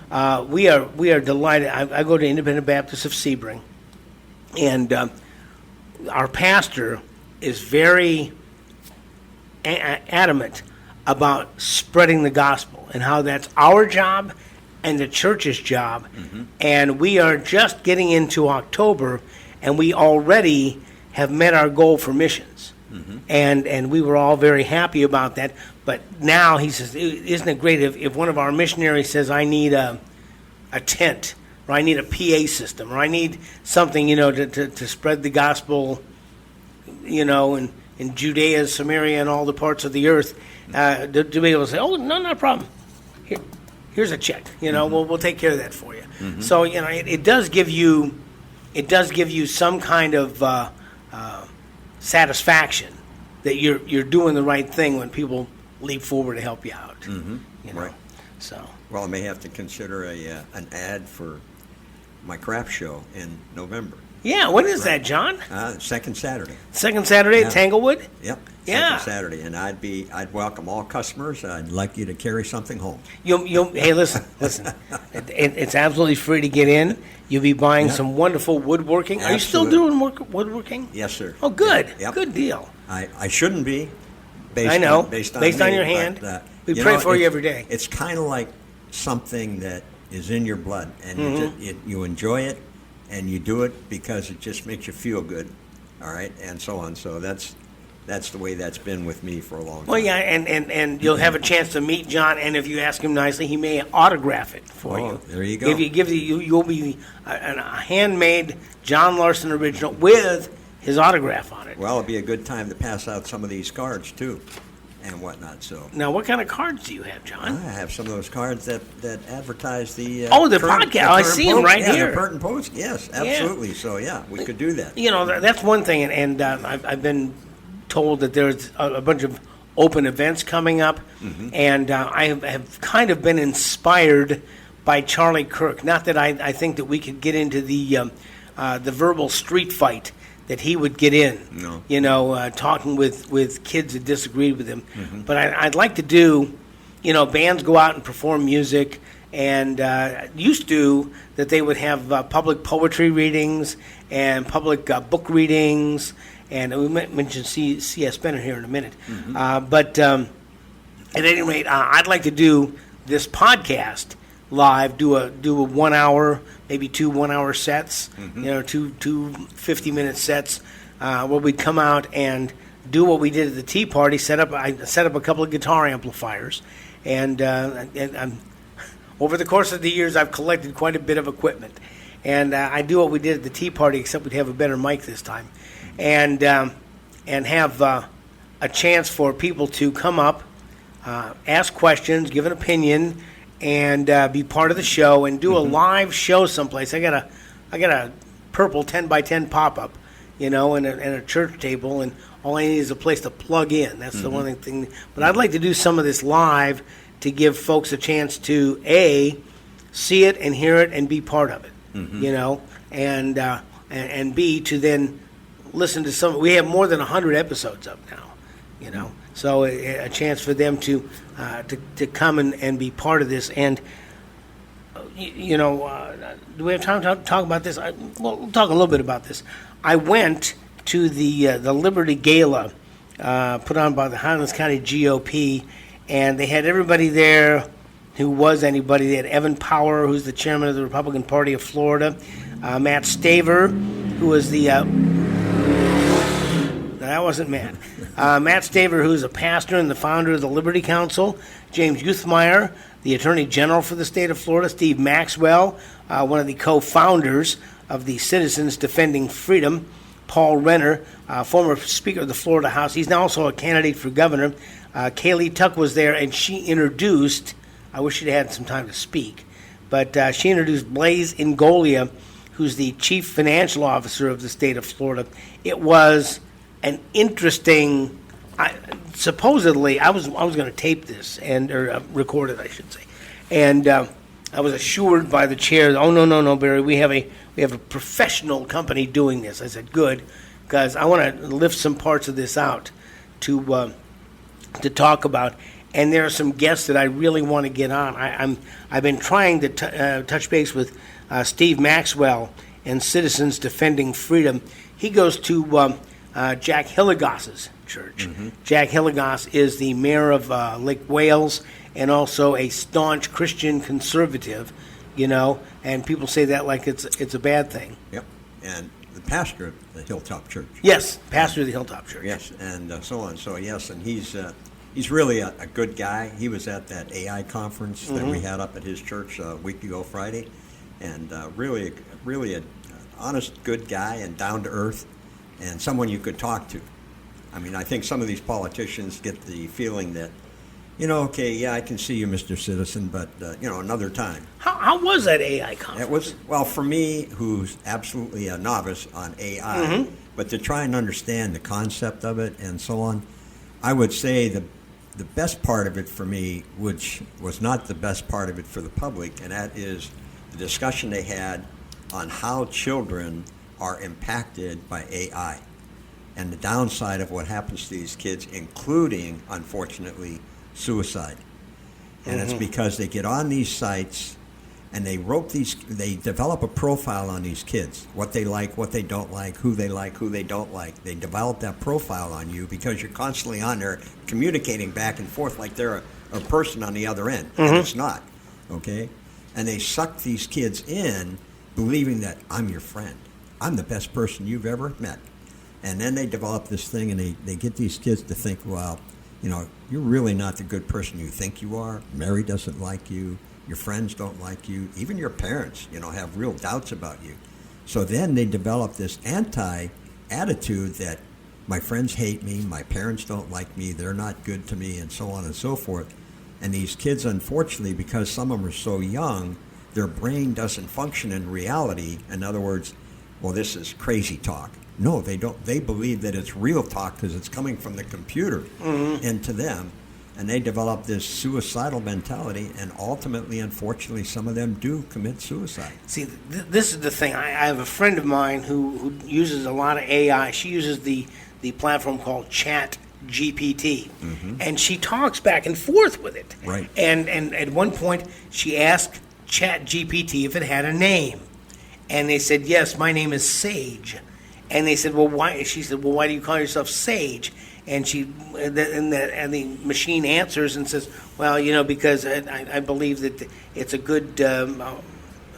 [SPEAKER 1] we are delighted. I go to Independent Baptist of Sebring, and our pastor is very adamant about spreading the gospel and how that's our job and the church's job. And we are just getting into October, and we already have met our goal for missions. And we were all very happy about that. But now he says, isn't it great if one of our missionaries says, I need a tent, or I need a PA system, or I need something, you know, to spread the gospel, you know, in Judea, Samaria, and all the parts of the earth, to be able to say, oh, no, not a problem. Here's a check. You know, we'll take care of that for you. So, you know, it does give you some kind of satisfaction that you're doing the right thing when people leap forward to help you out. You know,
[SPEAKER 2] Right.
[SPEAKER 1] so.
[SPEAKER 2] Well, I may have to consider an ad for my craft show in November.
[SPEAKER 1] Yeah, when is that, John?
[SPEAKER 2] Second Saturday.
[SPEAKER 1] Second Saturday at
[SPEAKER 2] Yeah.
[SPEAKER 1] Tanglewood?
[SPEAKER 2] Yep.
[SPEAKER 1] Yeah.
[SPEAKER 2] Second Saturday, and I'd welcome all customers. I'd like you to carry something home.
[SPEAKER 1] Hey, listen. It's absolutely free to get in. You'll be buying
[SPEAKER 2] Yeah.
[SPEAKER 1] some wonderful woodworking. Are you still
[SPEAKER 2] Absolutely.
[SPEAKER 1] doing woodworking?
[SPEAKER 2] Yes, sir.
[SPEAKER 1] Oh, good.
[SPEAKER 2] Yep.
[SPEAKER 1] Good deal.
[SPEAKER 2] I shouldn't be. Based
[SPEAKER 1] I know.
[SPEAKER 2] On, based on me,
[SPEAKER 1] your hand.
[SPEAKER 2] But,
[SPEAKER 1] We pray for you
[SPEAKER 2] it's-
[SPEAKER 1] every day.
[SPEAKER 2] It's kind of like something that is in your blood, and you enjoy it, and you do it because it just makes you feel good, all right, and so on. So that's the way that's been with me for a long time.
[SPEAKER 1] Well, yeah, and you'll have a chance to meet John, and if you ask him nicely, he may autograph it for
[SPEAKER 2] Oh,
[SPEAKER 1] you.
[SPEAKER 2] there you go.
[SPEAKER 1] You'll be a handmade John Larsen original with his autograph on it.
[SPEAKER 2] Well, it'd be a good time to pass out some of these cards too, and whatnot. So
[SPEAKER 1] Now, what kind of cards do you have, John?
[SPEAKER 2] I have some of those cards that advertise the
[SPEAKER 1] The
[SPEAKER 2] current-
[SPEAKER 1] podcast. I
[SPEAKER 2] current
[SPEAKER 1] see 'em
[SPEAKER 2] post.
[SPEAKER 1] right
[SPEAKER 2] yeah,
[SPEAKER 1] here.
[SPEAKER 2] the current post. Yes, absolutely. So yeah, we could do that.
[SPEAKER 1] You know, that's one thing, and I've been told that there's a bunch of open events coming up, and I have kind of been inspired by Charlie Kirk. Not that I think that we could get into the verbal street fight that he would get in,
[SPEAKER 2] No.
[SPEAKER 1] you know, talking with kids that disagreed with him. But I'd like to do, you know, bands go out and perform music, and used to that they would have public poetry readings and public book readings, and we mentioned C.S. Bennett here in a minute. But at any rate, I'd like to do this podcast live, do a 1 hour, maybe 2 1-hour sets, you know, two 50-minute sets, where we'd come out and do what we did at the Tea Party. I set up a couple of guitar amplifiers, and over the course of the years, I've collected quite a bit of equipment, and I do what we did at the Tea Party, except we'd have a better mic this time, and have a chance for people to come up, ask questions, give an opinion, and be part of the show, and do a live show someplace. I got a purple 10x10 pop-up, you know, and a church table, and all I need is a place to plug in. That's the one thing. But I'd like to do some of this live to give folks a chance to A, see it and hear it and be part of it, you know, and B, to then listen to some. We have more than 100 episodes up now, you know, so a chance for them to come and be part of this. And you know, do we have time to talk about this? We'll talk a little bit about this. I went to the Liberty Gala put on by the Highlands County GOP, and they had everybody there who was anybody. They had Evan Power, who's the chairman of the Republican Party of Florida, Matt Staver, who was the that wasn't Matt. Matt Staver, who's a pastor and the founder of the Liberty Council, James Youthmeyer, the Attorney General for the state of Florida, Steve Maxwell, one of the co-founders of the Citizens Defending Freedom, Paul Renner, former Speaker of the Florida House. He's now also a candidate for governor. Kaylee Tuck was there, and she introduced, I wish she'd had some time to speak, but she introduced Blaze Ingolia, who's the chief financial officer of the state of Florida. It was an interesting. Supposedly, I was going to tape this or record it, I should say, and I was assured by the chair, "Oh no, Barry, we have a professional company doing this." I said, "Good," because I want to lift some parts of this out to talk about. And there are some guests that I really want to get on. I've been trying to touch base with Steve Maxwell and Citizens Defending Freedom. He goes to Jack Hilligoss's church. Mm-hmm. Jack Hilligoss is the mayor of Lake Wales and also a staunch Christian conservative, and people say that like it's a bad thing.
[SPEAKER 2] Yep, and the pastor of the Hilltop Church.
[SPEAKER 1] Yes, pastor of the Hilltop Church.
[SPEAKER 2] Yes, and so on. So yes, and he's really a good guy. He was at that AI conference that we had up at his church a week ago Friday, and really an honest, good guy and down to earth, and someone you could talk to. I mean, I think some of these politicians get the feeling that, okay, yeah, I can see you, Mr. Citizen, but, another time.
[SPEAKER 1] How was that AI conference?
[SPEAKER 2] It was, well, for me, who's absolutely a novice on AI, but to try and understand the concept of it and so on, I would say the best part of it for me, which was not the best part of it for the public, and that is the discussion they had on how children are impacted by AI. And the downside of what happens to these kids, including, unfortunately, suicide. And it's because they get on these sites and they develop a profile on these kids, what they like, what they don't like, who they don't like. They develop that profile on you because you're constantly on there communicating back and forth like they're a person on the other end. And it's not, okay? And they suck these kids in believing that I'm your friend. I'm the best person you've ever met. And then they develop this thing, and they get these kids to think, well, you're really not the good person you think you are. Mary doesn't like you. Your friends don't like you. Even your parents, have real doubts about you. So then they develop this anti-attitude that my friends hate me, my parents don't like me, they're not good to me, and so on and so forth. And these kids, unfortunately, because some of them are so young, their brain doesn't function in reality. In other words, well, this is crazy talk. No, they don't. They believe that it's real talk because it's coming from the computer into them, and they develop this suicidal mentality, and ultimately, unfortunately, some of them do commit suicide.
[SPEAKER 1] See, this is the thing. I have a friend of mine who uses a lot of AI. She uses the platform called Chat GPT, and she talks back and forth with it.
[SPEAKER 2] Right.
[SPEAKER 1] And at one point, she asked Chat GPT if it had a name, and they said, "Yes, my name is Sage." And they said, "Well, why?" She said, "Well, why do you call yourself Sage?" And the machine answers and says, "Well, because I believe that it's a good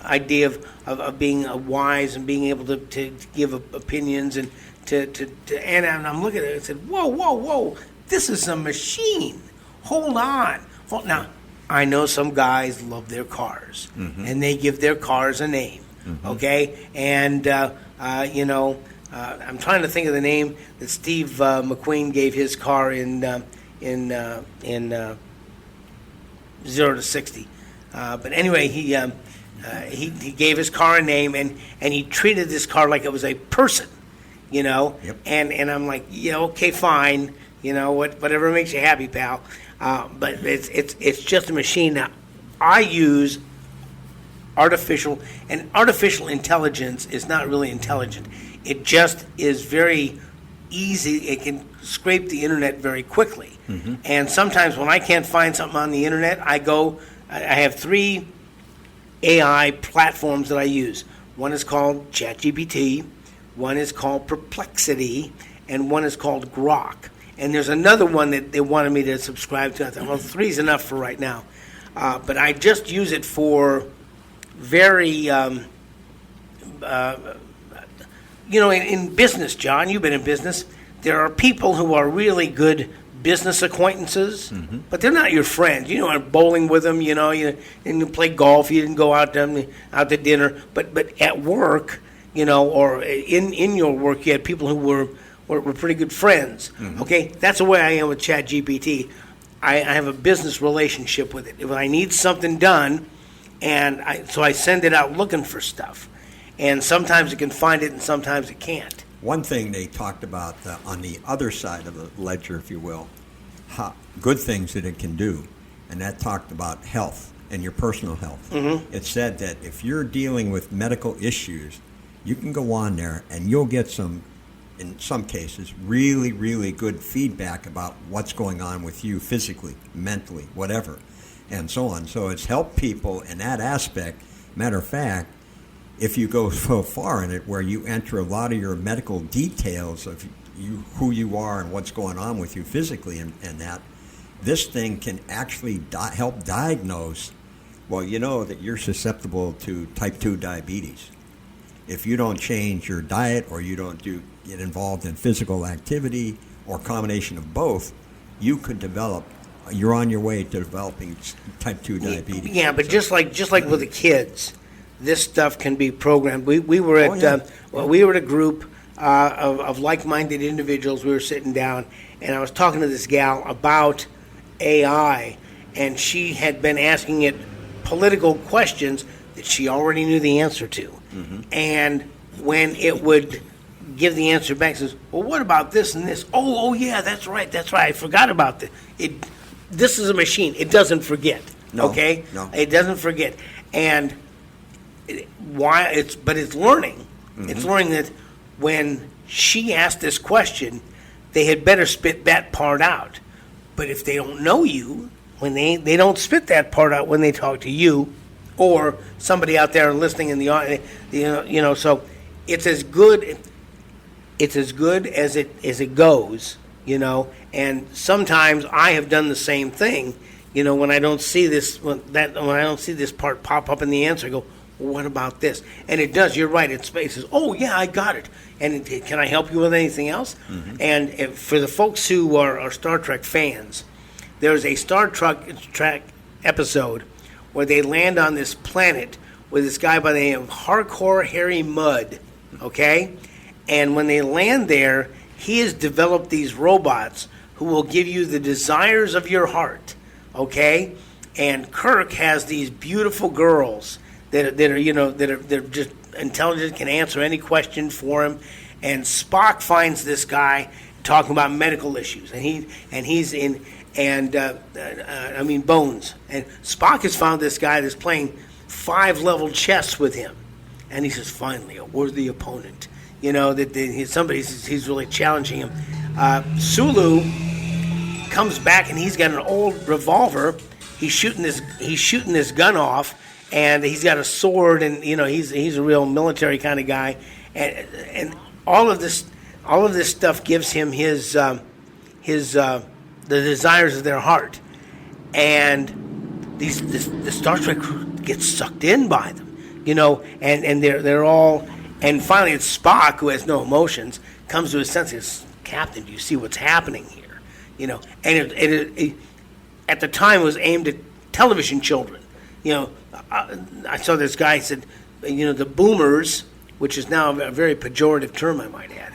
[SPEAKER 1] idea of being wise and being able to give opinions and and I'm looking at it and said, whoa, this is a machine. Hold on. Well, now, I know some guys love their cars, and they give their cars a name, okay? And, I'm trying to think of the name that Steve McQueen gave his car in 0 to 60. But anyway, he gave his car a name, and he treated this car like it was a person,
[SPEAKER 2] Yep.
[SPEAKER 1] And I'm like, yeah, okay, fine, whatever makes you happy, pal. But it's just a machine. Now, I use artificial intelligence is not really intelligent. It just is very easy. It can scrape the internet very quickly. And sometimes when I can't find something on the internet, I have 3 AI platforms that I use. One is called ChatGPT, one is called Perplexity, and one is called Grok. And there's another one that they wanted me to subscribe to. I thought, well, 3 is enough for right now. But I just use it for very, in business, John, you've been in business, there are people who are really good business acquaintances, but they're not your friends. Bowling with them, you play golf, you didn't go out to dinner. But at work, or in your work, you had people who were pretty good friends. Okay, that's the way I am with ChatGPT. I have a business relationship with it. If I need something done, so I send it out looking for stuff. and sometimes it can find it and sometimes it can't.
[SPEAKER 2] One thing they talked about on the other side of the ledger, if you will, good things that it can do, and that talked about health and your personal health. Mm-hmm. It said that if you're dealing with medical issues, you can go on there and you'll get some, in some cases, really, really good feedback about what's going on with you physically, mentally, whatever, and so on. So it's helped people in that aspect. Matter of fact, if you go so far in it where you enter a lot of your medical details of you, who you are and what's going on with you physically and that, this thing can actually help diagnose, well, you know that you're susceptible to type 2 diabetes. If you don't change your diet or you don't get involved in physical activity or combination of both, you could you're on your way to developing type 2 diabetes.
[SPEAKER 1] Yeah, but just like with the kids, this stuff can be programmed. We were at we were at a group of like-minded individuals. We were sitting down, and I was talking to this gal about AI, and she had been asking it political questions that she already knew the answer to. Mm-hmm. And when it would give the answer back, it says, well, what about this and this? Oh, yeah, that's right. I forgot about this. This is a machine. It doesn't forget.
[SPEAKER 2] No,
[SPEAKER 1] okay?
[SPEAKER 2] No.
[SPEAKER 1] It doesn't forget. And but it's learning. Mm-hmm. It's learning that when she asked this question, they had better spit that part out. But if they don't know you, when they don't spit that part out when they talk to you or somebody out there listening in the audience, so it's as good as it goes, and sometimes I have done the same thing, when I don't see this part pop up in the answer, I go, well, what about this? And it does. You're right. It says, oh yeah, I got it. And can I help you with anything else? Mm-hmm. And for the folks who are Star Trek fans, there's a Star Trek episode where they land on this planet with this guy by the name of Hardcore Harry Mudd, okay? And when they land there, he has developed these robots who will give you the desires of your heart, okay? And Kirk has these beautiful girls that are just intelligent, can answer any question for him. And Spock finds this guy talking about medical issues, Bones. And Spock has found this guy that's playing 5-level chess with him, and he says, finally, a worthy opponent. He's really challenging him. Sulu comes back, and he's got an old revolver. He's shooting this gun off, and he's got a sword, and he's a real military kind of guy, and all of this stuff gives him the desires of their heart, and the Star Trek crew gets sucked in by them, and they're all, and finally it's Spock, who has no emotions, comes to his senses. Captain, do you see what's happening here? And it at the time it was aimed at television children. I saw this guy said, the boomers, which is now a very pejorative term, I might add,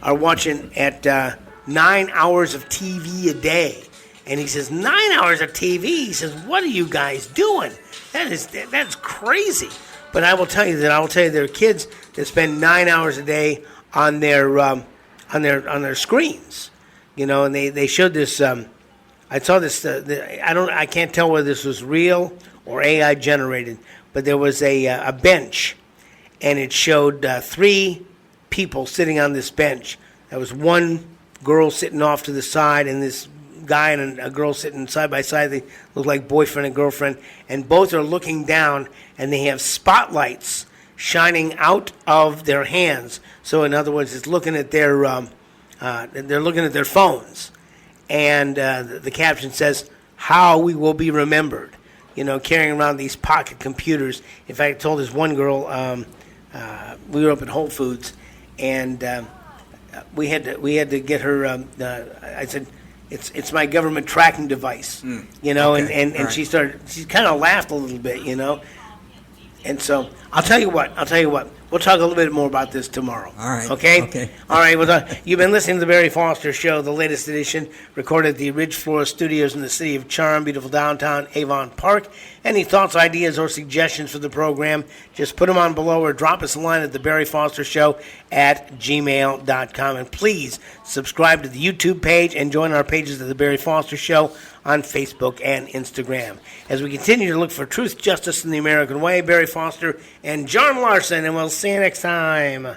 [SPEAKER 1] are watching at 9 hours of TV a day. And he says, 9 hours of TV? He says, what are you guys doing? That's crazy. But I will tell you there are kids that spend 9 hours a day on their screens, and they showed this. I saw this. I can't tell whether this was real or AI generated, but there was a bench, and it showed 3 people sitting on this bench. There was one girl sitting off to the side, and this guy and a girl sitting side by side. They look like boyfriend and girlfriend, and both are looking down, and they have spotlights shining out of their hands. So in other words, it's looking at they're looking at their phones, and the caption says, "How we will be remembered." Carrying around these pocket computers. In fact, I told this one girl, we were up at Whole Foods, and we had to get her. I said, "It's my government tracking device," okay. and right. She kind of laughed a little bit, And so I'll tell you what. We'll talk a little bit more about this tomorrow.
[SPEAKER 2] All right.
[SPEAKER 1] Okay?
[SPEAKER 2] Okay.
[SPEAKER 1] All right. Well, you've been listening to the Barry Foster Show, the latest edition, recorded at the Ridge Flora Studios in the city of Charm, beautiful downtown Avon Park. Any thoughts, ideas, or suggestions for the program, just put them on below or drop us a line at the Barry Foster Show at gmail.com. And please subscribe to the YouTube page and join our pages of the Barry Foster Show on Facebook and Instagram. As we continue to look for truth, justice, and the American way, Barry Foster and John Larsen, and we'll see you next time.